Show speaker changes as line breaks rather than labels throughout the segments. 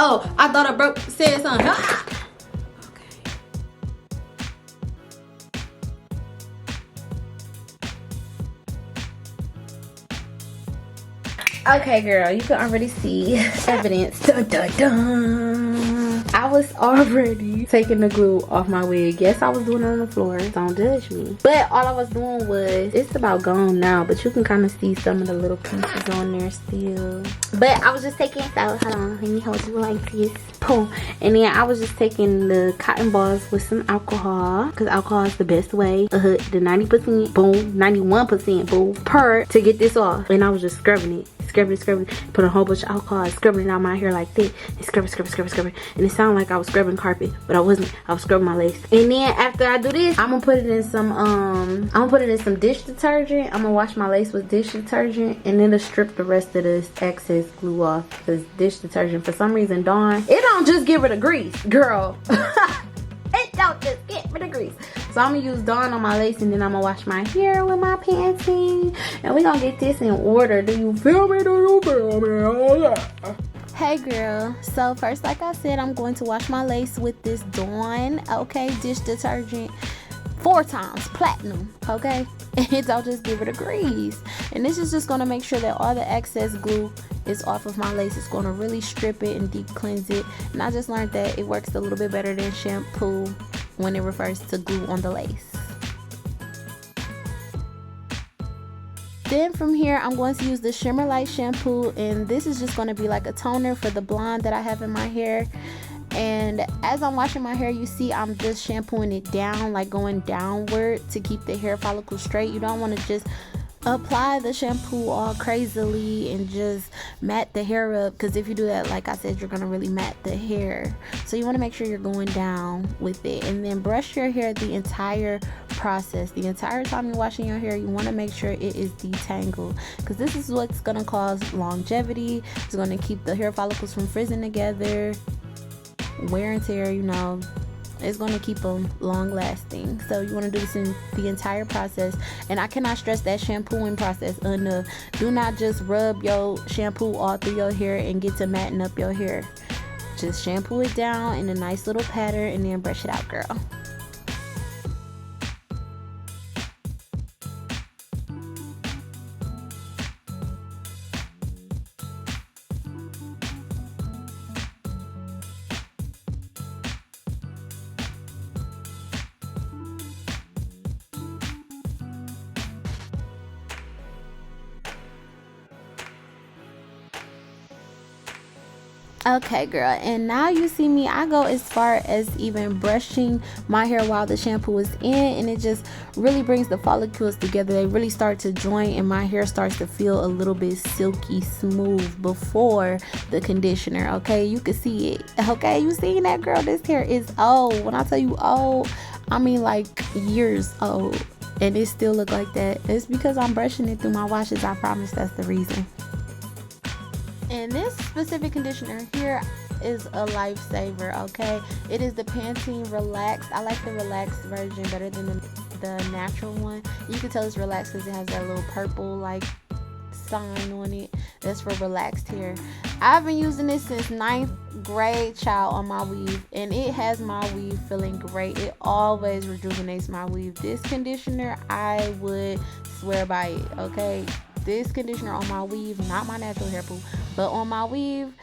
Oh, I thought I said something. Ah! Okay, girl, you can already see evidence. Dun, dun, dun. I was already taking the glue off my wig. Yes, I was doing it on the floor. Don't judge me. But all I was doing was, it's about gone now, but you can kind of see some of the little pieces on there still. But I was just taking, so hold on, let me hold you like this. Boom. And then I was just taking the cotton balls with some alcohol, because alcohol is the best way. The 90%, boom, 91%, boom, per to get this off. And I was just scrubbing it. Scrubbing, put a whole bunch of alcohol, scrubbing it out my hair like this, and scrubbing. And it sounded like I was scrubbing carpet, but I wasn't. I was scrubbing my lace. And then after I do this, I'm gonna put it in some dish detergent. I'm gonna wash my lace with dish detergent, and then to strip the rest of this excess glue off. Because dish detergent, for some reason, Dawn, it don't just get rid of grease, girl. It don't just get rid of grease. So I'm gonna use Dawn on my lace, and then I'm gonna wash my hair with my Pantene, and we gonna get this in order. Do you feel me? Do you feel me? Oh, yeah. Hey girl, so first, like I said, I'm going to wash my lace with this Dawn, okay, dish detergent 4 times, platinum, okay? And it don't just get rid of grease. And this is just gonna make sure that all the excess glue is off of my lace. It's gonna really strip it and deep cleanse it. And I just learned that it works a little bit better than shampoo when it refers to glue on the lace. Then from here, I'm going to use the Shimmer Light shampoo, and this is just going to be like a toner for the blonde that I have in my hair. And as I'm washing my hair, you see I'm just shampooing it down, like going downward to keep the hair follicle straight. You don't want to just apply the shampoo all crazily and just mat the hair up, because if you do that, like I said, you're going to really mat the hair. So you want to make sure you're going down with it, and then brush your hair the entire process. The entire time you're washing your hair, you want to make sure it is detangled, because this is what's going to cause longevity. It's going to keep the hair follicles from frizzing together, wear and tear, you know. It's going to keep them long lasting. So you want to do this in the entire process. And I cannot stress that shampooing process enough. Do not just rub your shampoo all through your hair and get to matting up your hair. Just shampoo it down in a nice little pattern and then brush it out, girl. Okay girl, and now you see me, I go as far as even brushing my hair while the shampoo is in, and it just really brings the follicles together. They really start to join, and my hair starts to feel a little bit silky smooth before the conditioner. Okay, you can see it. Okay, you seeing that, girl? This hair is old. When I tell you old, I mean like years old, and it still look like that. It's because I'm brushing it through my washes. I promise that's the reason. And this specific conditioner here is a lifesaver, okay? It is the Pantene Relaxed. I like the relaxed version better than the natural one. You can tell it's relaxed because it has that little purple like sign on it. That's for relaxed hair. I've been using this since 9th grade, child, on my weave, and it has my weave feeling great. It always rejuvenates my weave. This conditioner, I would swear by it, okay? This conditioner on my weave, not my natural hair poo, but on my weave,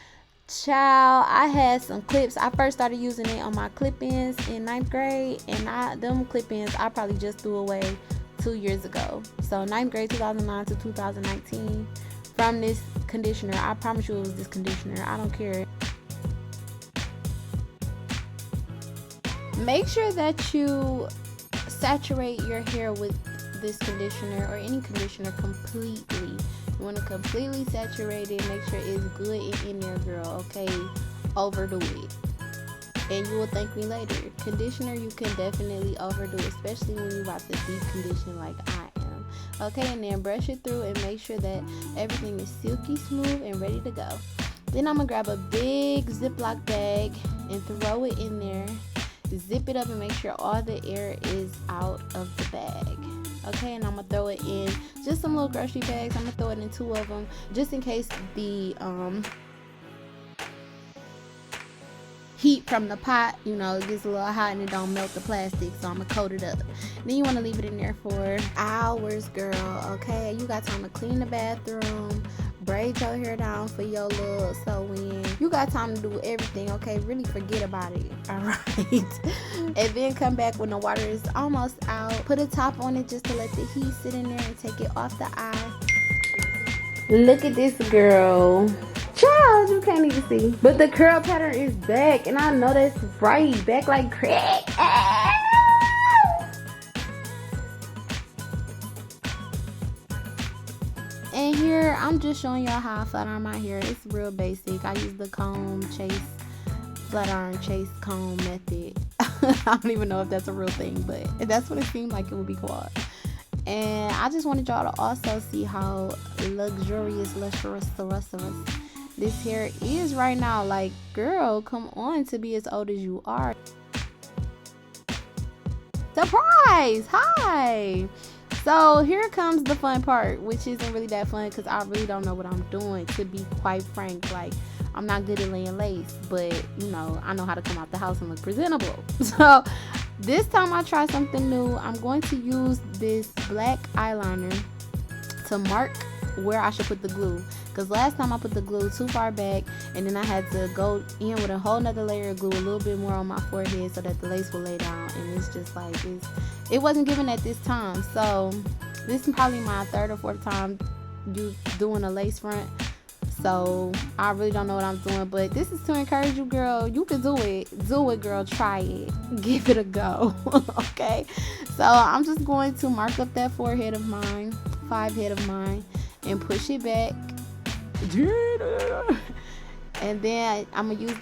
child, I had some clips. I first started using it on my clip-ins in 9th grade, and them clip-ins I probably just threw away 2 years ago. So 9th grade 2009 to 2019, from this conditioner. I promise you it was this conditioner. I don't care. Make sure that you saturate your hair with this conditioner or any conditioner completely. You want to completely saturate it. Make sure it's good and in there, girl. Okay, overdo it and you will thank me later. Conditioner, you can definitely overdo, especially when you're about to deep condition like I am. Okay, and then brush it through and make sure that everything is silky smooth and ready to go. Then I'm gonna grab a big Ziploc bag and throw it in there. Zip it up and make sure all the air is out of the bag. Okay, and I'm gonna throw it in just some little grocery bags. I'm gonna throw it in 2 of them just in case the heat from the pot, you know, it gets a little hot and it don't melt the plastic, so I'm gonna coat it up. Then you want to leave it in there for hours, girl. Okay, you got time to clean the bathroom, braid your hair down for your little sew-in. You got time to do everything, okay? Really forget about it, all right? And then come back when the water is almost out. Put a top on it just to let the heat sit in there and take it off the eye. Look at this girl. Child, you can't even see. But the curl pattern is back, and I know that's right. Back like crack. And here, I'm just showing y'all how I flat iron my hair. It's real basic. I use the comb chase, flat iron chase comb method. I don't even know if that's a real thing, but that's what it seemed like it would be called. And I just wanted y'all to also see how luxurious this hair is right now. Like, girl, come on, to be as old as you are. Surprise! Hi! So here comes the fun part, which isn't really that fun because I really don't know what I'm doing, to be quite frank. Like, I'm not good at laying lace, but you know, I know how to come out the house and look presentable. So this time I try something new. I'm going to use this black eyeliner to mark where I should put the glue, because last time I put the glue too far back, and then I had to go in with a whole nother layer of glue, a little bit more on my forehead so that the lace will lay down, and it's just like it wasn't given at this time. So this is probably my third or fourth time doing a lace front, so I really don't know what I'm doing, but this is to encourage you, girl. You can do it, girl. Try it, give it a go. Okay, so I'm just going to mark up that forehead of mine, 5 head of mine, and push it back. And then I'm gonna use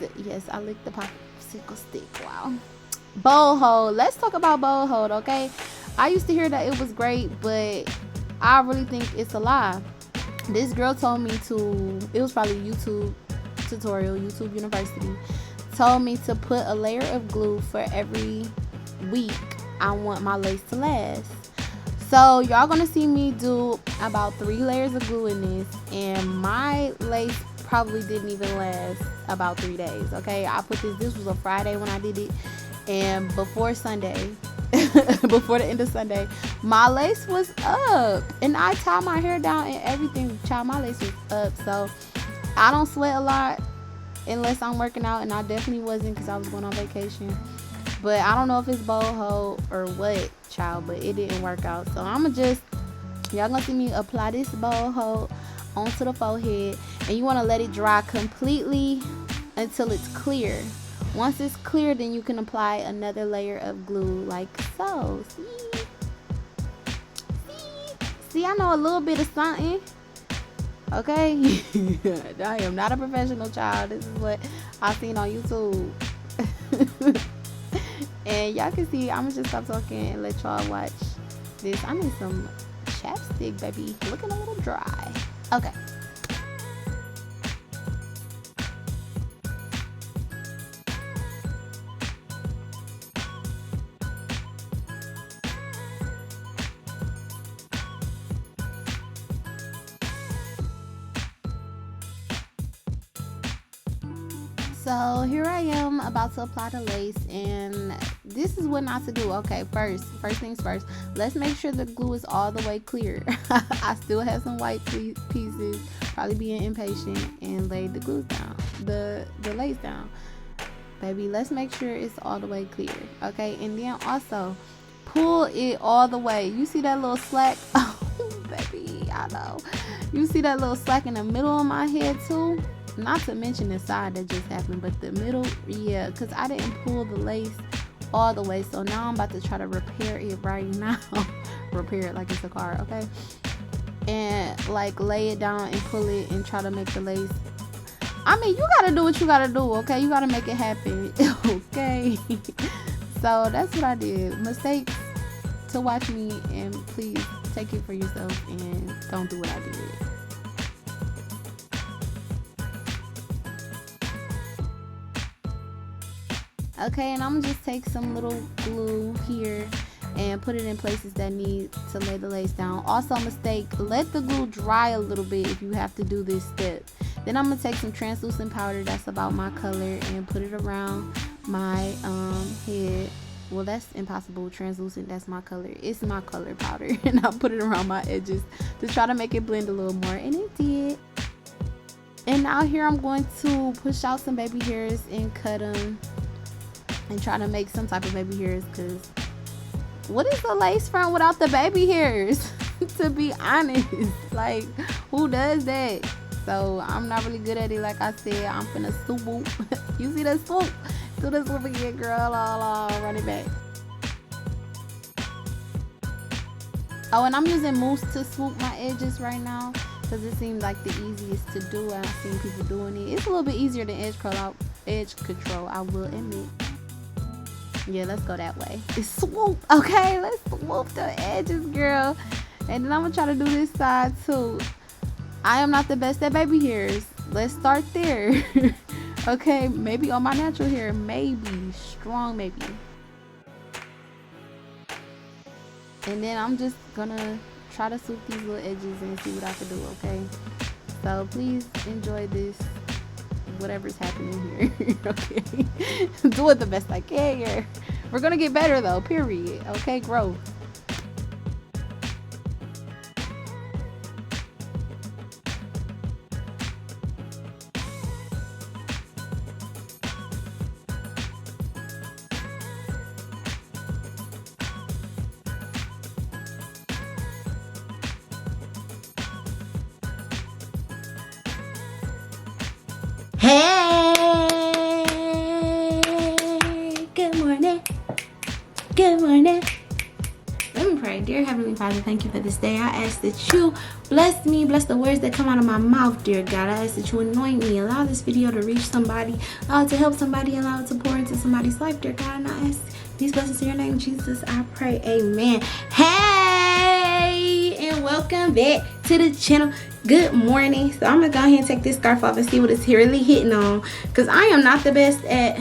I licked the popsicle stick. Wow. Bowl hold. Let's talk about bowl hold, okay? I used to hear that it was great, but I really think it's a lie. This girl told me it was probably YouTube tutorial, YouTube University, told me to put a layer of glue for every week I want my lace to last. So y'all gonna see me do about 3 layers of glue in this, and my lace probably didn't even last about 3 days. Okay, I put this was a Friday when I did it, and before Sunday, before the end of Sunday, my lace was up, and I tied my hair down and everything. Child, my lace was up. So I don't sweat a lot unless I'm working out, and I definitely wasn't because I was going on vacation. But I don't know if it's bowl hold or what, child, but it didn't work out. So y'all gonna see me apply this bowl hold onto the forehead, and you want to let it dry completely until it's clear. Once it's clear, then you can apply another layer of glue like so. See, I know a little bit of something. Okay. I am not a professional, child. This is what I've seen on YouTube. And y'all can see, I'm gonna just stop talking and let y'all watch this. I need some chapstick, baby. Looking a little dry. Okay. So here I am about to apply the lace, and this is what not to do. Okay, first things first, let's make sure the glue is all the way clear. I still have some white pieces, probably being impatient, and laid the glue down, the lace down. Baby, let's make sure it's all the way clear. Okay, and then also pull it all the way. You see that little slack? Oh, baby, I know. You see that little slack in the middle of my head too? Not to mention the side that just happened, but the middle, yeah, because I didn't pull the lace all the way. So now I'm about to try to repair it right now. Repair it like it's a car, okay? And like lay it down and pull it and try to make the lace. I mean, you gotta do what you gotta do, okay? You gotta make it happen, okay? So that's what I did. Mistakes to watch me, and please take it for yourself and don't do what I did. Okay, and I'm gonna just take some little glue here and put it in places that need to lay the lace down. Also, mistake, let the glue dry a little bit if you have to do this step, Then I'm gonna take some translucent powder that's about my color and put it around my head. Well, that's impossible. Translucent, that's my color. It's my color powder. And I'll put it around my edges to try to make it blend a little more, and it did. And now here I'm going to push out some baby hairs and cut them and try to make some type of baby hairs, because what is the lace front without the baby hairs? To be honest, like, who does that? So I'm not really good at it. Like I said, I'm finna swoop. You see the swoop? Do the swoop again, girl. Run it back. Oh, and I'm using mousse to swoop my edges right now, because it seems like the easiest to do. I've seen people doing it. It's a little bit easier than edge control, I will admit. Yeah, let's go that way. It's swoop. Okay, let's swoop the edges, girl. And then I'm gonna try to do this side too. I am not the best at baby hairs. Let's start there. Okay, maybe on my natural hair, maybe strong, maybe. And then I'm just gonna try to swoop these little edges and see what I can do. Okay, so please enjoy this, whatever's happening here. Okay, do it the best I can here. We're gonna get better though, period. Okay, growth. Hey, good morning. Good morning. Let me pray. Dear Heavenly Father, thank you for this day. I ask that you bless me, bless the words that come out of my mouth, dear God. I ask that you anoint me, allow this video to reach somebody, allow it to help somebody, allow it to pour into somebody's life, dear God. And I ask these blessings in your name, Jesus, I pray. Amen. Hey, and welcome back to the channel. Good morning. So I'm gonna go ahead and take this scarf off and see what it's really hitting on, because I am not the best at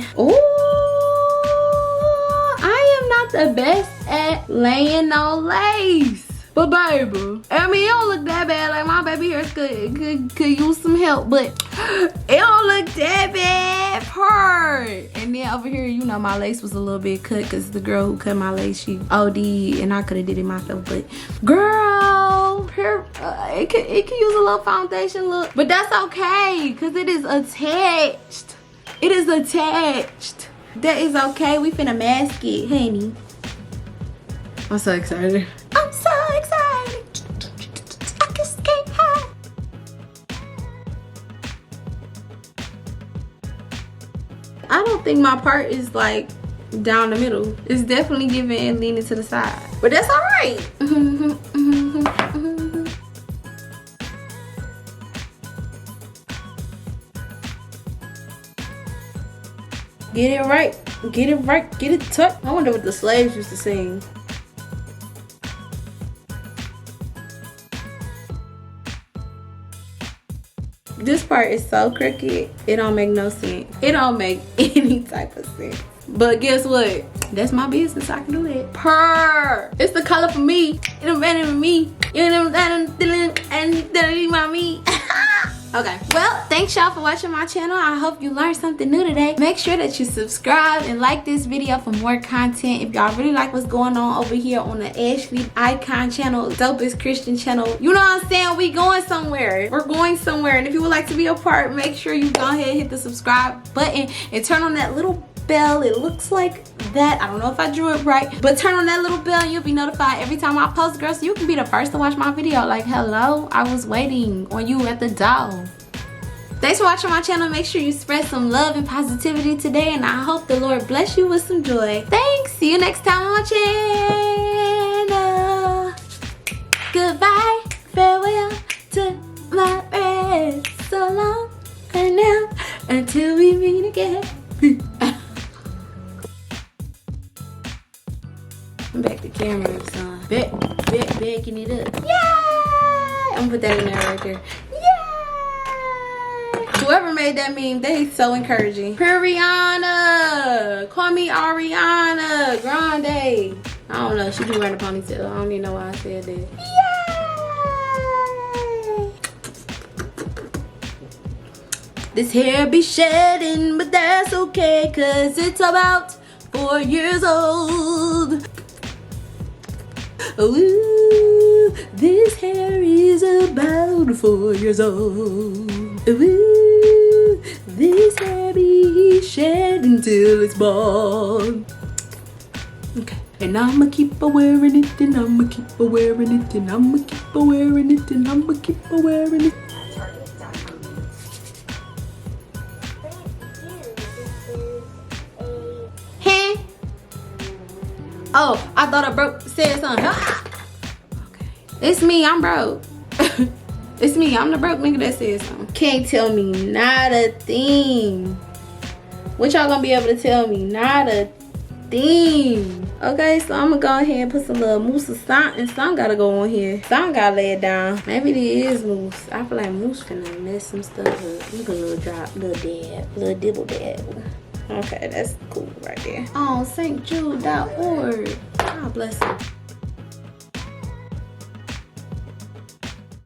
the best at laying no lace. But baby, I mean, it don't look that bad. Like, my baby hairs could use some help, but it don't look that bad. Purr. And then over here, you know, my lace was a little bit cut because the girl who cut my lace, she OD'd, and I could have did it myself. But girl, it could use a little foundation look, but that's okay because it is attached. It is attached. That is okay. We finna mask it, honey. I'm so excited. I'm so excited. I just can't hide. I don't think my part is like down the middle. It's definitely giving and leaning to the side, but that's all right. Get it right, get it right, get it tucked. I wonder what the slaves used to sing. This part is so crooked, it don't make no sense. It don't make any type of sense. But guess what? That's my business, I can do it. Purr! It's the color for me. It's better for me. You know what I'm saying? And me. Okay, well, thanks y'all for watching my channel. I hope you learned something new today. Make sure that you subscribe and like this video for more content. If y'all really like what's going on over here on the Ashley Icon channel, Dopest Christian channel, you know what I'm saying? We going somewhere. We're going somewhere. And if you would like to be a part, make sure you go ahead and hit the subscribe button and turn on that little bell. It looks like that. I don't know if I drew it right, but turn on that little bell and you'll be notified every time I post, girl, so you can be the first to watch my video. Like, hello, I was waiting on you at the door. Thanks for watching my channel. Make sure you spread some love and positivity today, and I hope the Lord bless you with some joy. Thanks. See you next time on my channel. Goodbye. Farewell to my rest. So long and now until we meet again. I'm back to camera, son. Backing it up. Yeah! I'm gonna put that in there right there. Whoever made that meme, they so encouraging. Rihanna, call me Ariana Grande. I don't know, she be wearing a ponytail. I don't even know why I said that. Yay! This hair be shedding, but that's okay, cause it's about 4 years old. Ooh, this hair is about 4 years old. Ooh, this hair be shedding till it's bald. Okay. And I'ma keep a wearing it, and I'ma keep a wearing it, and I'ma keep a wearing it, and I'ma keep a wearing it. Hey. Oh, I thought I said something. Okay. It's me, I'm broke. It's me, I'm the broke nigga that said something. Can't tell me not a thing. What y'all gonna be able to tell me? Not a thing. Okay, so I'm gonna go ahead and put some little mousse or something. Some gotta go on here. Some gotta lay it down. Maybe it is mousse. I feel like mousse finna mess some stuff up. Look a little drop, little dab, little dibble dab. Okay, that's cool right there. Oh, stjude.org. God bless him.